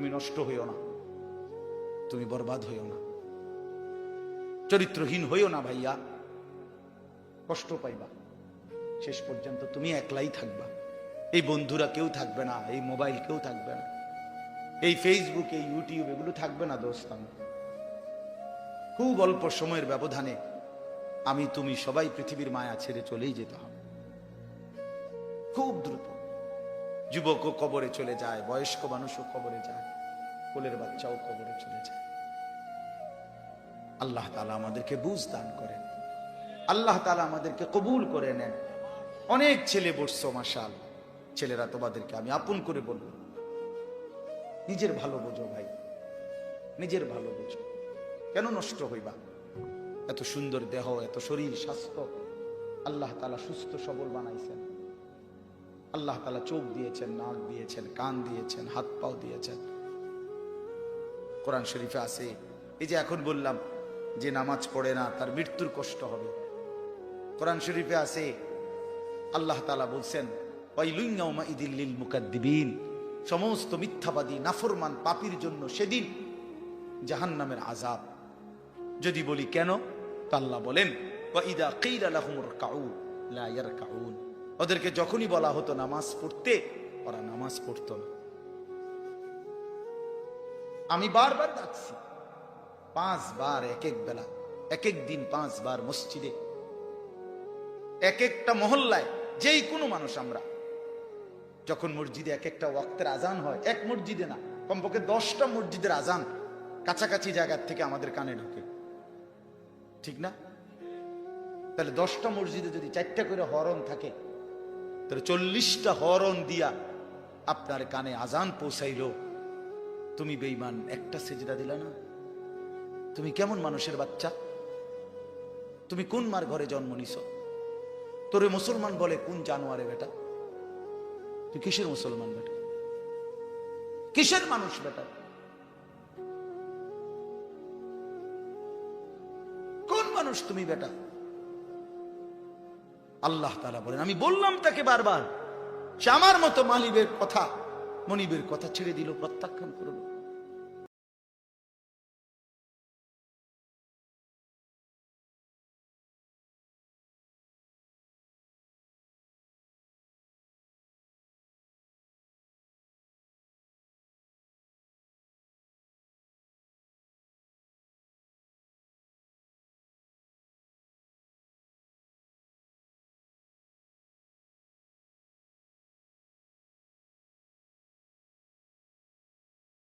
তুমি নষ্ট হইও না, তুমি বরবাদ হইও না, চরিত্রহীন হইও না ভাইয়া, কষ্ট পাইবা। শেষ পর্যন্ত তুমি একলাই থাকবা, এই বন্ধুরা কেউ থাকবে না, এই মোবাইল কেউ থাকবে না, এই ফেসবুক এই ইউটিউব এগুলো থাকবে না দোস্ত। খুব অল্প সময়ের ব্যবধানে আমি তুমি সবাই পৃথিবীর মায়া ছেড়ে চলেই যেতে হবে, খুব দ্রুত। যুবকও কবরে চলে যায়, বয়স্ক মানুষও কবরে যায়, কোলের বাচ্চাও কবরে চলে যায়। আল্লাহ তাআলা আমাদেরকে বুঝ দান করেন, আল্লাহ তাআলা আমাদেরকে কবুল করে নেন। অনেক ছেলে বসছো মাশাআল্লাহ, ছেলেরা তোমাদেরকে আমি আপন করে বলবো, নিজের ভালো বোঝো ভাই, নিজের ভালো বোঝো। কেন নষ্ট হইবা? এত সুন্দর দেহ, এত শরীর স্বাস্থ্য আল্লাহ তাআলা সুস্থ সবল বানাইছেন। আল্লাহ তাআলা চোখ দিয়েছেন, নাক দিয়েছেন, কান দিয়েছেন, হাত পাও দিয়েছেন। কোরআন শরীফে আছে, এই যে এখন বললাম যে নামাজ পড়ে না তার মৃত্যুর কষ্ট হবে। কোরআন শরীফে আছে আল্লাহ তাআলা বলছেন ওয়াইলুন ইয়াউমাইযিল লিল মুকাদ্দিবিন, সমস্ত মিথ্যাবাদী নাফরমান পাপীর জন্য সেদিন জাহান্নামের আযাব। যদি বলি কেন, তো আল্লাহ বলেন ওয়াইদা কিলা লাহুম রকাউ লা ইয়ারকাউন, ওদেরকে যখনই বলা হতো নামাজ পড়তে, ওরা নামাজ পড়তো না। আমি বারবার ডাকছি, 5 বার এক এক বেলা, এক এক দিন 5 বার মসজিদে, এক একটা মহল্লায় যেই কোনো মানুষ আমরা যখন মসজিদে এক একটা ওয়াক্তের আজান হয়, এক মসজিদে না, কমপক্ষে 10টা মসজিদের আজান কাছাকাছি জায়গার থেকে আমাদের কানে ঢোকে, ঠিক না? তাহলে 10টা মসজিদে যদি 4টা করে হরন থাকে, তাহলে 40টা হরন দিয়া আপনার কানে আজান পৌঁছাইলো, তুমি বেঈমান একটা সেজদা দিলা না? তুমি কেমন মানুষের বাচ্চা? তুমি কোন মার ঘরে জন্ম নিছ? তোরে মুসলমান বলে কোন জানোয়ারে বেটা? তুই কিসের মুসলমান বেটা? কিসের মানুষ বেটা? কোন মানুষ তুমি বেটা? আল্লাহ তাআলা বলেন, আমি বললাম তাকে বারবার, সে আমার মতো মালিবের কথা মনিবের কথা ছেড়ে দিল, প্রত্যাখ্যান করলো।